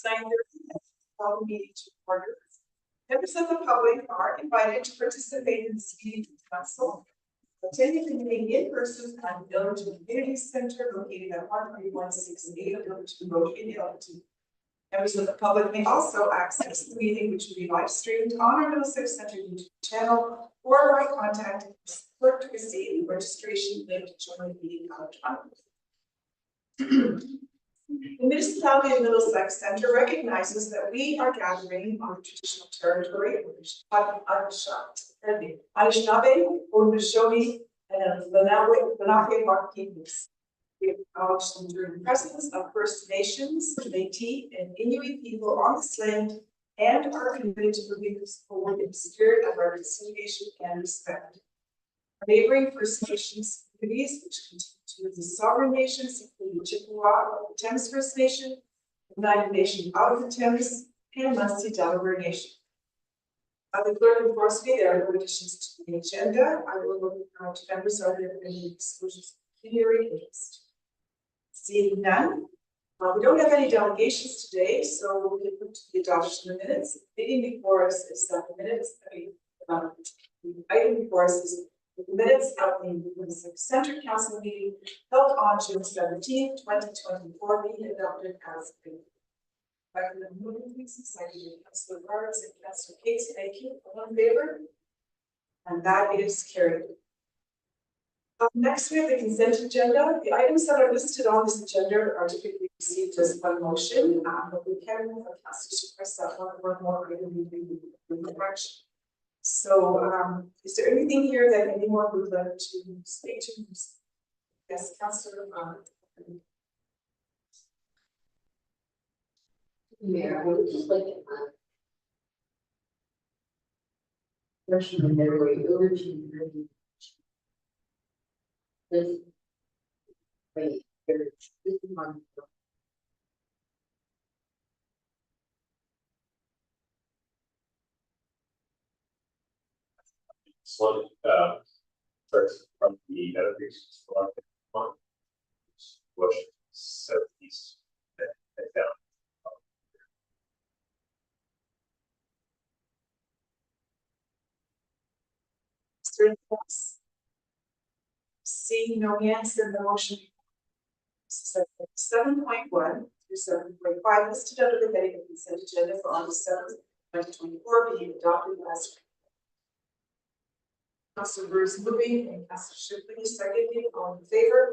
9:30, call the meeting to order. Members of the public are invited to participate in this meeting of council. Attending the meeting in person at the Ellerton Community Center located at 13168 Ellerton Road in Ellerton. Members of the public may also access the meeting, which will be live streamed on our Middlesex Center YouTube channel or by contacting the clerk to receive the registration link to join the meeting electronically. The municipality of Middlesex Center recognizes that we are gathering on the traditional territory of the Anishinaabe, Haudenosaunee, and Lenape peoples. We acknowledge the enduring presence of First Nations, Métis, and Inuit people on this land and are committed to moving forward in the spirit of reconciliation and respect. Our neighboring First Nations communities, which continue to live as sovereign nations, including Chippewa of the Thames First Nation, United Nation out of the Thames, and Musty Delaware Nation. The clerk informs me there are no additions to the agenda. I will look to members are there any exclusions of plenary interest. Seeing none, we don't have any delegations today, so we'll get to the adoption of the minutes. The meeting before us is the minutes. The item before us is the minutes of the Middlesex Center Council meeting held on June 17, 2024, being adopted as a moving please, seconded Councilor Barnes and Councilor Cates. Thank you. All in favor? And that is carried. Next, we have the consent agenda. The items that are listed on this agenda are typically received as one motion, but we can ask to press that one or more item in the direction. So, is there anything here that anyone would like to speak to? Yes, Councilor. Mayor, I would just like to question on their way over to this wait, this is one. So, starts from the meditation one, which southeast down. Seeing no hands, then the motion 7.1 through 7.5 listed under the heading of consent agenda for August 7th, 2024 being adopted as Councilor Bruce moving and Councilor Shipley seconding. All in favor?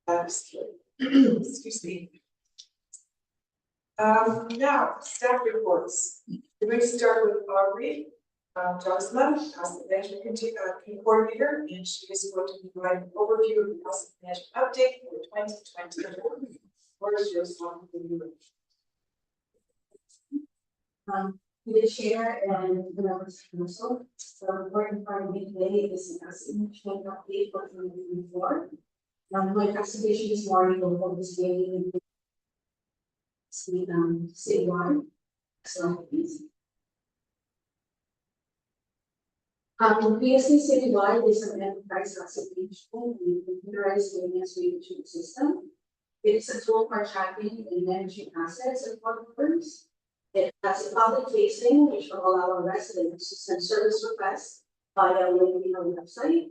Excuse me. Now, staff reports. We're going to start with Aubrey Johnson, as the management coordinator, and she is going to provide an overview of the asset management update for 2024. What is your response to you? The chair and the members of council. So important part of me today is an asset management update for 2024. My presentation this morning will focus mainly on citywide. So please. Previously, citywide is an enterprise asset management with computerized maintenance management system. It is a tool for tracking and managing assets and platforms. It has a public facing, which will allow our residents to send service requests via a link in our website.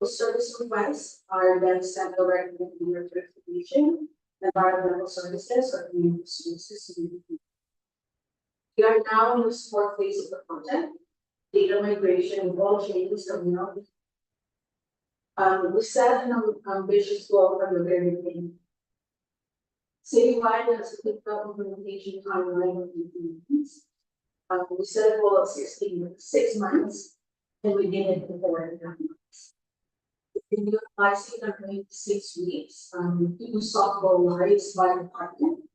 The service requests are then sent directly to your verification, environmental services, or community services. We are now in the support phase of the project. Data migration of all changes that we know. We set an ambitious goal from the very beginning. Citywide has a quick implementation timeline of 18 months. We set a goal of 6 months, and we did it in 4.5 months. In the advising are going 6 weeks. Do soft go lives by department,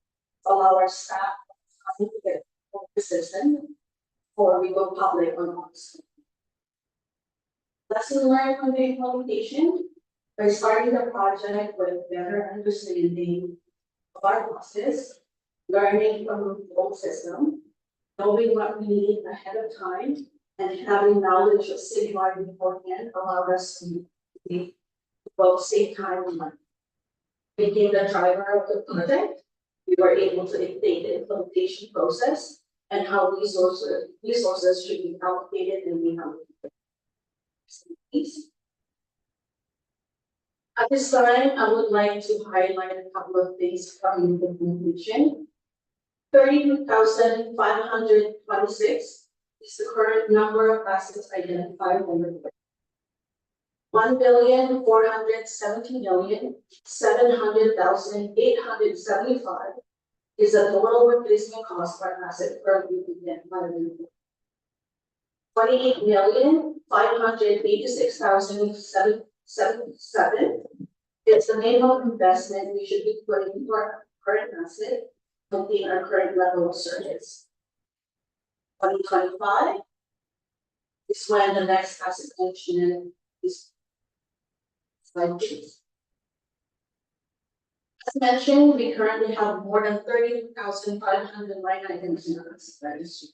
allow our staff to get the system, or we go public on August. Lesson learned from the implementation by starting the project with better understanding of our process, learning from the old system, knowing what we need ahead of time, and having knowledge of citywide beforehand allowed us to both save time and money. Making the driver of the project We were able to dictate the implementation process and how resources should be allocated and reallocated. At this time, I would like to highlight a couple of things from the conclusion. 32,526 is the current number of assets identified under the 1,470,700,875 is the total replacement cost per asset currently identified in the 28,586,777 is the minimum investment we should be putting into our current asset to maintain our current level of service. 2025 is when the next asset management is slide please. As mentioned, we currently have more than 32,500 line items in our asset registry.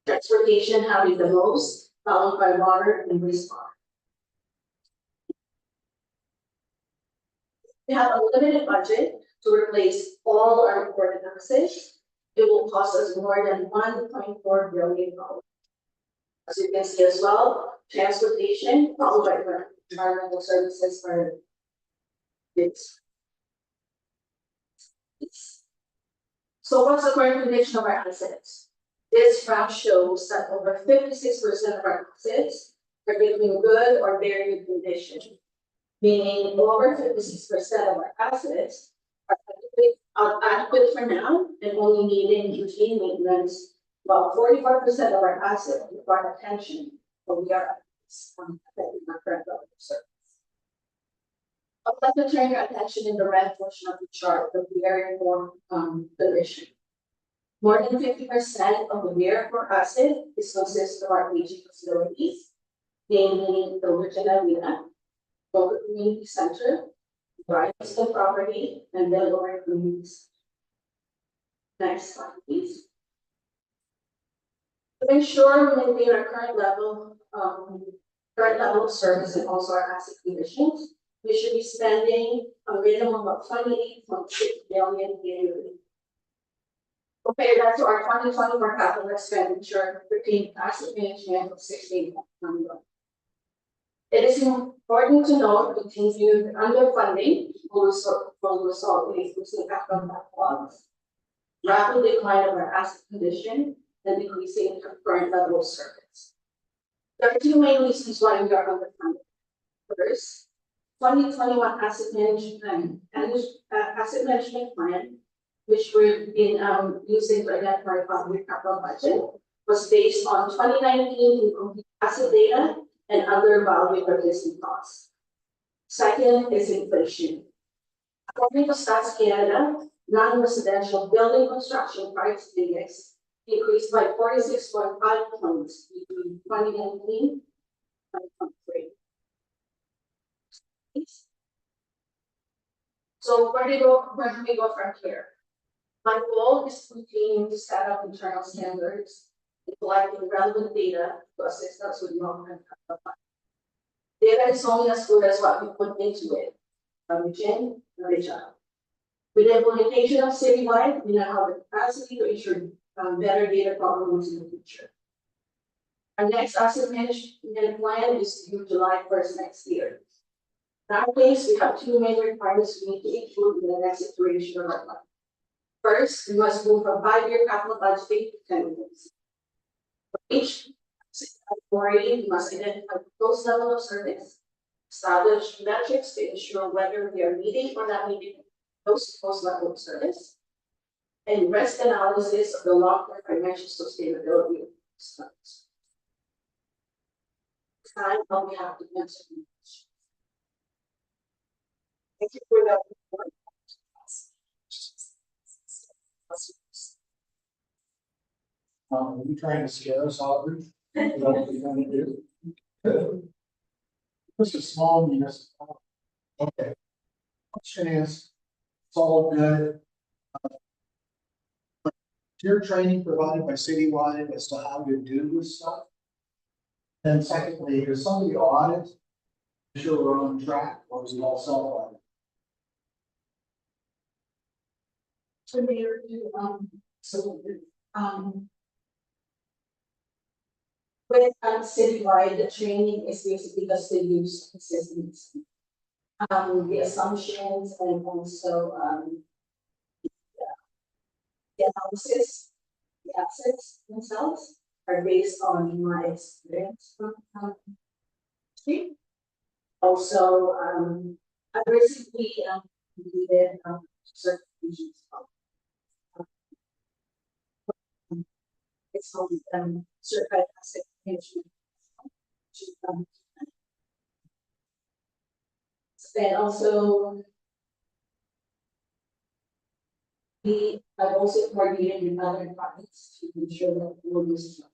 Transportation having the most, followed by water and wastewater. We have a limited budget to replace all our recorded assets. It will cost us more than $1.4 billion. As you can see as well, transportation, followed by environmental services are this. So what's the current condition of our assets? This graph shows that over 56% of our assets are in good or very good condition, meaning over 56% of our assets are adequate for now and only needing routine maintenance, while 44% of our assets require attention, but we are affecting our current level of service. I would like to turn your attention in the red portion of the chart, the very important condition. More than 50% of the wear for asset is consist of our aging facilities, namely the Virginia Arena, Boca Community Center, Bryanston Property, and the Lower Communities. Next slide, please. To ensure we maintain our current level of service and also our asset conditions, we should be spending a minimum of $28.6 billion annually. Compare that to our 2024 capital expenditure pertaining to asset management of $16 million. It is important to note continued underfunding will result in increasing capital backlogs, rapid decline of our asset condition, and decreasing current level of service. There are two main reasons why we are underfunded. First, 2021 asset management plan, which we've been using to identify public capital budget, was based on 2019 incomplete asset data and other value replacement costs. Second is inflation. According to Stats Canada, non-residential building construction price index increased by 46.5 points between 2019 and 2023. So where do we go from here? My goal is to continue to set up internal standards and collecting relevant data to assist us with long-term capital planning. Data is only as good as what we put into it. Jim, with the implementation of citywide, we now have the capacity to ensure better data performance in the future. Our next asset management plan is due July 1st next year. In our case, we have two main requirements we need to include in the next iteration of our plan. First, we must move from 5-year capital budgeting to 10 years. For each category, we must identify the close level of service, establish metrics to ensure whether we are meeting or not meeting those close level of service, and risk analysis of the long-term financial sustainability of service. This time, I'll be happy to answer any questions. Thank you for that report. Are you trying to scare us, Aubrey? Is that what you're trying to do? This is small municipality. Okay. Question is, it's all good. Your training provided by Citywide as to how to do this stuff. And secondly, is somebody audit? Sure we're on track, or is it all self-audit? So Mayor, so, with citywide, the training is basically just the use of systems. The assumptions and also, the analysis, the assets themselves are based on my experience from, street. Also, I recently, completed, certifications. It's called, certified asset management. Which is, and also, I've also coordinated with other departments to ensure that we're using.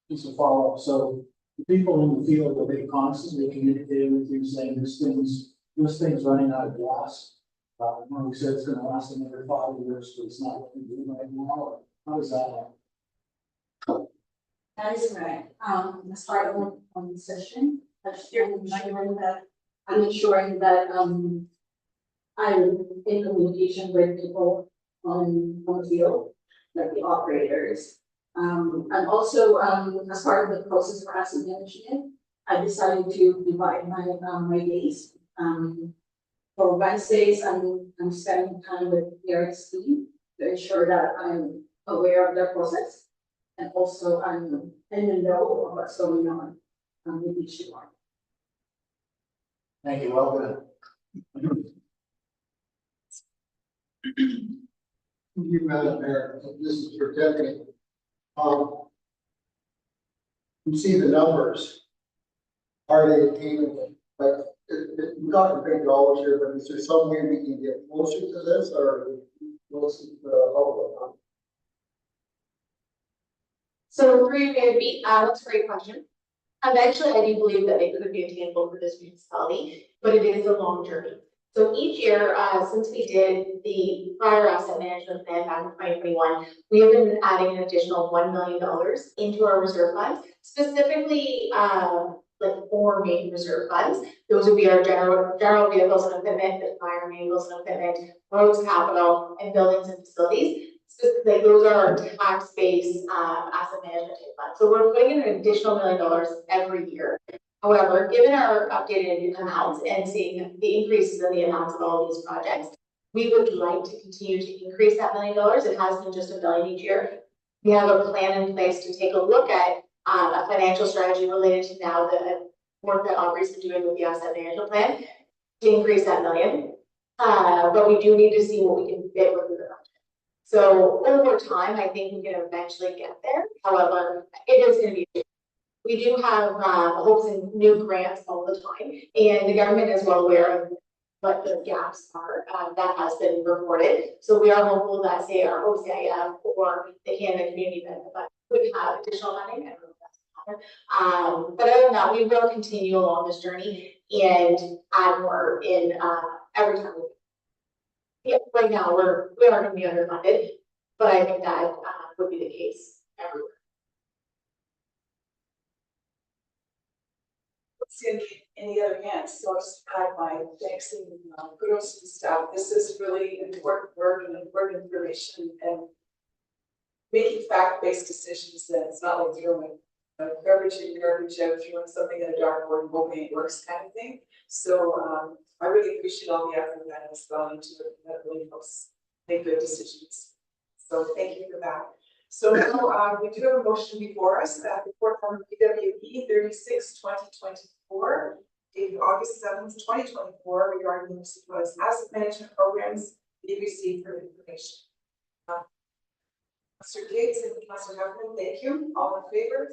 Just a follow-up, so the people in the field, are they constantly communicating with you saying this thing's running out of gas? When we said it's gonna last another 5 years, but it's not what we do right now, or how does that happen? That is right. As part of one session, I'm ensuring that, I'm in communication with people on the field, like the operators. And also, as part of the process for asset management, I decided to divide my days. For Wednesdays, I'm spending time with Eric's team to ensure that I'm aware of their process. And also I'm in the know of what's going on, with each department. Thank you, well done. You, Madam Mayor, this is for Tiffany. You see the numbers. Are they attainable? But we're talking big dollars here, but is there some way we can get closer to this, or closer to the public? So through maybe, that's a great question. Eventually, I do believe that it could be attainable for this municipality, but it is a long journey. So each year, since we did the prior asset management plan back in 2021, we have been adding an additional $1 million into our reserve funds, specifically like 4 main reserve funds. Those would be our general vehicles and equipment, the fire vehicles and equipment, roads, capital, and buildings and facilities. Like those are our tax-based asset management funds. So we're putting in an additional $1 million every year. However, given our updated amounts and seeing the increases in the amounts of all these projects, we would like to continue to increase that $1 million. It has been just $1 million each year. We have a plan in place to take a look at a financial strategy related to now the work that Aubrey's been doing with the asset management plan to increase that $1 million. But we do need to see what we can fit within the budget. So over time, I think we can eventually get there. However, it is going to be. We do have hopes and new grants all the time, and the government is well aware of what the gaps are. That has been reported. So we are hopeful that, say, our OCIF or the Canada Community Benefit Fund would have additional funding. But other than that, we will continue along this journey and add more in every time. Yeah, right now we are going to be underfunded, but I think that would be the case everywhere. See any other hands, so I'll just add my thanks and kudos to the staff. This is really important work and important information, and making fact-based decisions. That it's not like throwing garbage in, garbage out, throwing something in a dartboard, hoping it works, kind of thing. So I really appreciate all the effort that has gone into it. That really helps make good decisions. So thank you for that. So now we do have a motion before us that report from PWP 36/2024, dated August 7th, 2024, regarding the municipal's asset management programs be received for information. Mr. Gates and Councilor Huffman, thank you. All in favor?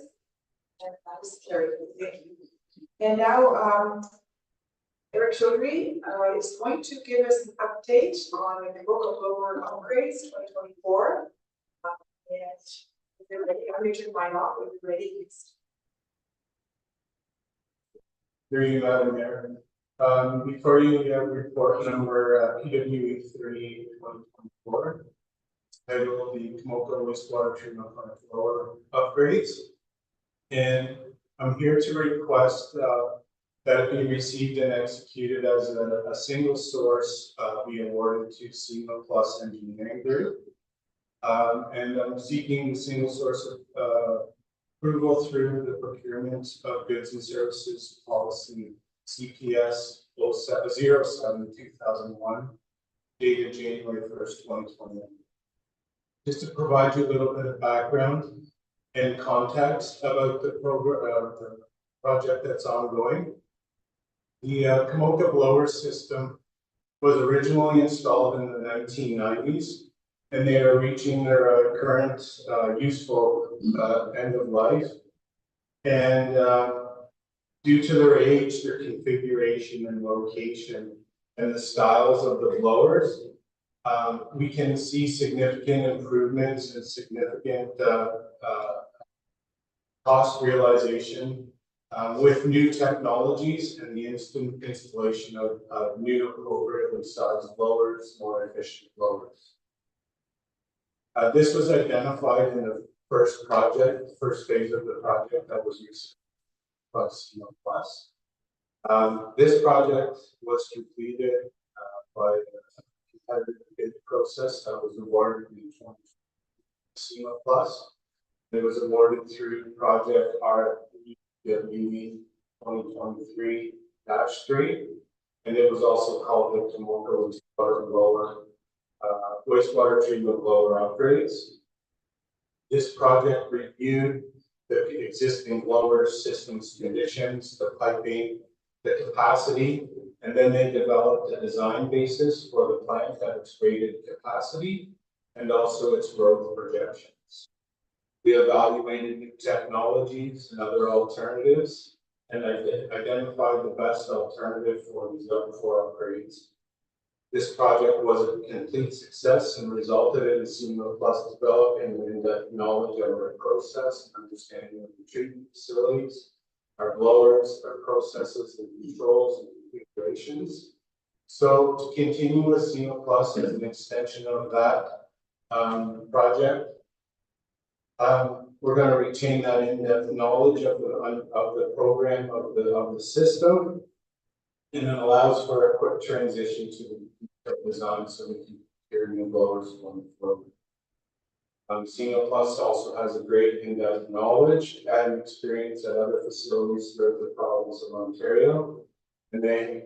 And that is carried. Thank you. And now Eric Chaudhry is going to give us an update on the local upgrades 2024. And if they're ready, I'm going to turn mine off. If you're ready, please. There you go, Mayor. Before you, we have report number PWE 3/2024, titled the Tomoko Wastewater Treatment Plant Floor Upgrades. And I'm here to request that be received and executed as a single source, be awarded to SEMA Plus Engineering Group. And I'm seeking the single source of approval through the procurement of goods and services policy CPS 07/2001, dated January 1st, 2021. Just to provide you a little bit of background and context about the program, the project that's ongoing. The Komoka blower system was originally installed in the 1990s, and they are reaching their current useful end of life. And due to their age, their configuration and location, and the styles of the blowers, we can see significant improvements and significant cost realization with new technologies and the instant installation of new appropriately sized blowers, more efficient blowers. This was identified in the first phase of the project that was used plus. This project was completed by a competitive bid process that was awarded in 2020 SEMA Plus. It was awarded through project RWE 2023-3, and it was also called the Komoka wastewater treatment blower upgrades. This project reviewed the existing blower systems conditions, the piping, the capacity, and then they developed a design basis for the plant at its rated capacity and also its growth projections. We evaluated new technologies and other alternatives and identified the best alternative for these four upgrades. This project was a complete success and resulted in SEMA Plus developing in-depth knowledge of our process and understanding of the treatment facilities, our blowers, our processes and controls and configurations. So to continue with SEMA Plus as an extension of that project, we're going to retain that in-depth knowledge of the program of the system, and it allows for a quick transition to the design so we can hear new blowers going forward. SEMA Plus also has a great in-depth knowledge and experience at other facilities throughout the province of Ontario, and they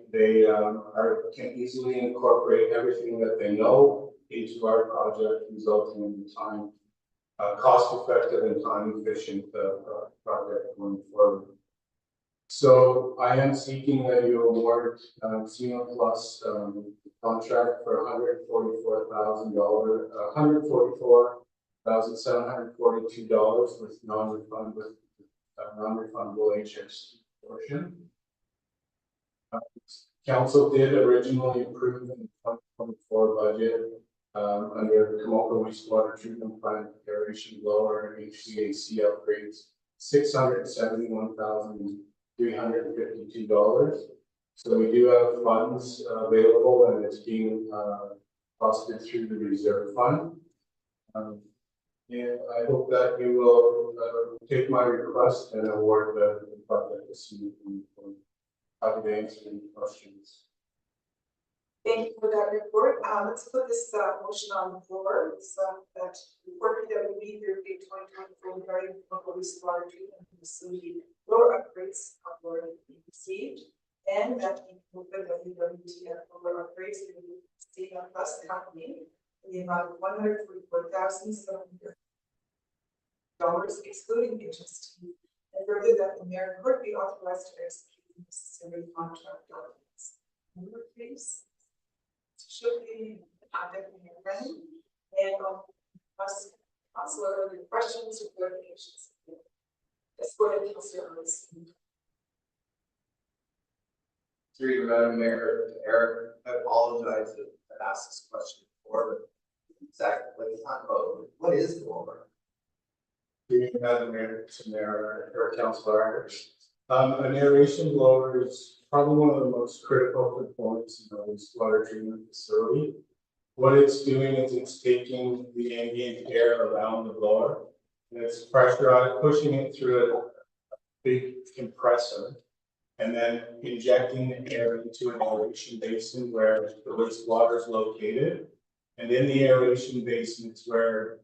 can easily incorporate everything that they know into our project, resulting in the time cost-effective and time-efficient project going forward. So I am seeking that you award SEMA Plus contract for $144,742 with non-refundable HST portion. Council did originally approve in the 2024 budget under Komoka wastewater treatment plant aeration blower and HVAC upgrades, $671,352. So we do have funds available, and it's being costed through the reserve fund. And I hope that you will take my request and award the project to SEMA. Happy to answer any questions. Thank you for that report. Let's put this motion on the floor. It's that report that we need to be 2024 regarding local wastewater treatment facility blower upgrades are being received, and that the WWTF blower upgrades will be SEMA Plus company in the amount of $144,700 excluding HST, and further that the mayor could be authorized to execute the necessary contract documents. Number, please. Should be Deputy Friend and Councilor, questions or clarifications? Let's go ahead, Councilor. Through you, Madam Mayor, Eric, I apologize that I asked this question before, but exactly what you talk about, what is the blower? Through you, Madam Mayor, or Councilor. An aeration blower is probably one of the most critical components in the wastewater treatment facility. What it's doing is it's taking the ambient air around the blower and it's pressurized, pushing it through a big compressor. and then injecting air into an aeration basin where the wastewater is located. And in the aeration basin is where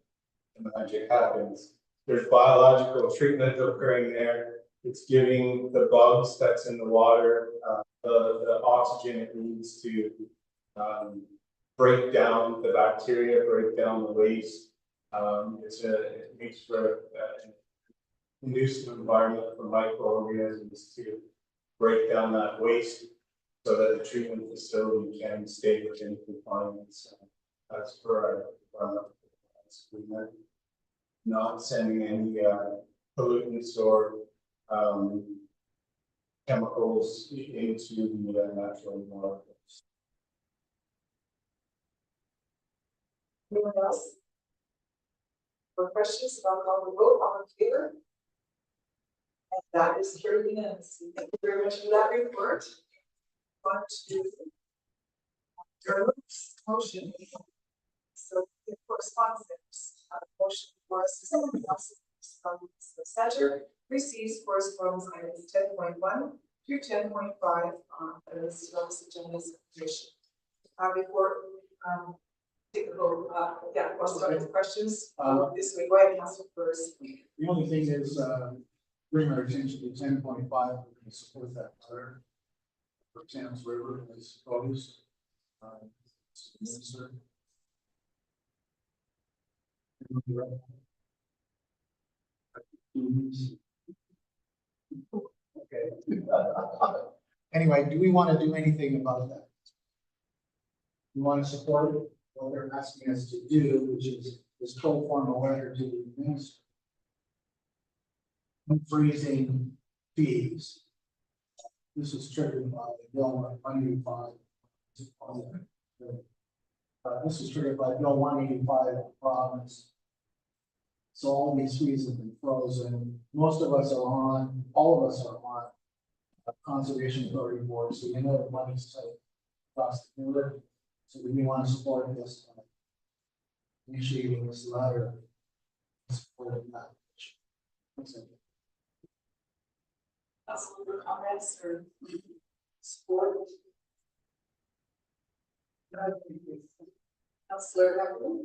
the magic happens. There's biological treatment occurring there. It's giving the bugs that's in the water the oxygen it needs to break down the bacteria, break down the waste. It makes for an conducive environment for microorganisms to break down that waste so that the treatment facility can stay within compliance. As per our agreement, not sending any pollutants or chemicals into the natural environment. Anyone else? Or questions about how to vote on favor? And that is carried unanimously. Thank you very much for that report. On to Eric's motion. So the correspondence, motion for assistant the center receives correspondence items 10.1 through 10.5 on the service agenda's information. Before take the vote, yeah, I'll start with questions this week. Go ahead and answer first. The only thing is, bring our attention to 10.5, we're going to support that letter for Thames River as proposed. Sir. Okay. Anyway, do we want to do anything about that? We want to support what they're asking us to do, which is this pro forma letter to the minister. Freezing fees. This is triggered by Bill 185. This is triggered by Bill 185 of the province. So all these fees have been frozen. Most of us are on, all of us are on conservation authority board, so you know the money's tight across the board. So we want to support this, initiating this letter, supporting that. Councilor comments or support? Councilor Hepburn?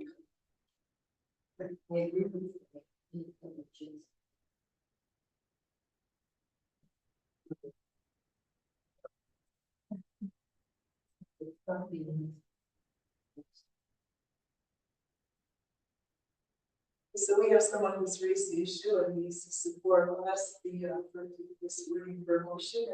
So we have someone who's raised the issue and needs to support us, for this wording for motion.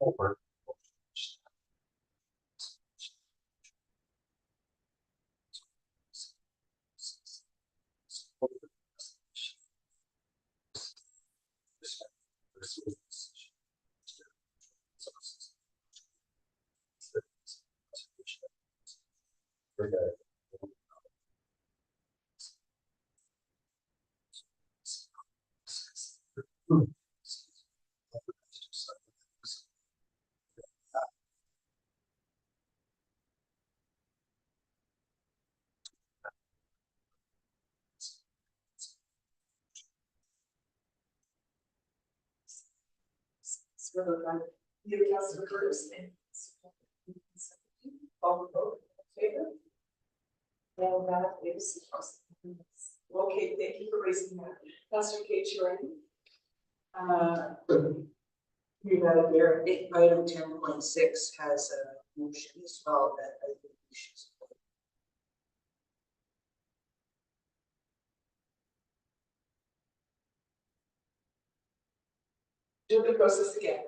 Over. Give Councilor Curtis and all the vote in favor. And that is okay. Thank you for raising that. Councilor Kate, you're in. You know, there, item 10.6 has a motion as well that I think we should support. do the process again.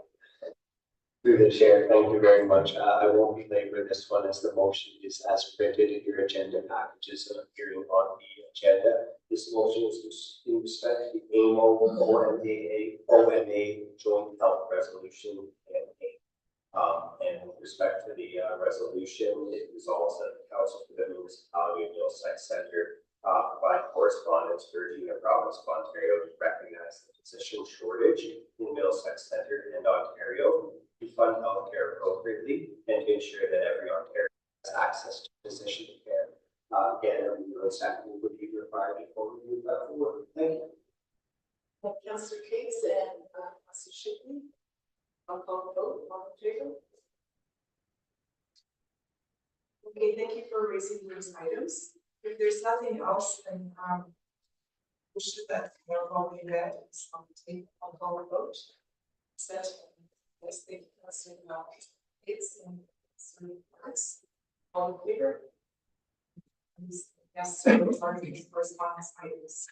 Through the chair, thank you very much. I won't belabor this one as the motion is as printed in your agenda packages and appearing on the agenda. This motion is in respect to the OMA Joint Health Resolution campaign. And with respect to the resolution, it resolves that the Council for the Municipality of Middlesex Centre provide correspondence urging the province of Ontario to recognize the physician shortage in Middlesex Centre and Ontario, to fund healthcare appropriately, and to ensure that every Ontarian has access to physician care. Again, a legal and second would be required before we move that forward. Thank you. Councillor Cates and Councillor Shipley. I'll call the vote, all in favor? Okay, thank you for raising those items. If there's nothing else, then we should that we read is on the table. I'll call the vote. Set. Yes, thank you, Councillor Cates and Councillor all in favor? Yes, so those are the correspondence items.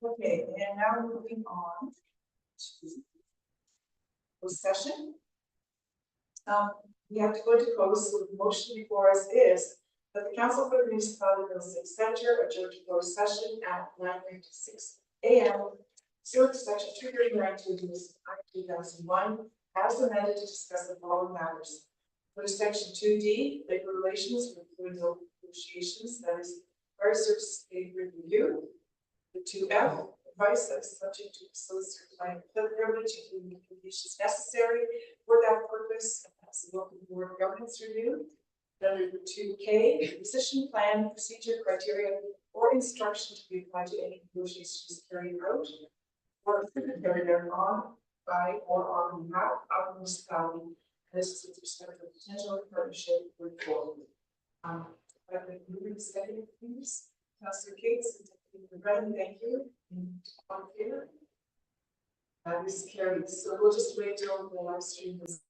Okay, and now moving on to closed session. We have to go to close, so the motion before us is that the Council for the Municipality of Middlesex Centre adjourn to closed session at 9:56 a.m. Pursuant to section 239 of the Act 2001, as amended to discuss the following matters. Under section 2D, labor relations for employee negotiations, that is, fire services paid review. The 2F, advice that is subject to solicitor client privilege, including the conditions necessary for that purpose, as the local board governance review. Under the 2K, position plan, procedure, criteria, or instruction to be applied to any negotiations carried out, or carried on by or on behalf of the municipality. This is with respect to potential partnership with forward. I'd like to move executive, please. Councillor Cates and Brennan, thank you. And all in favor? That is carried. So we'll just wait till the live stream is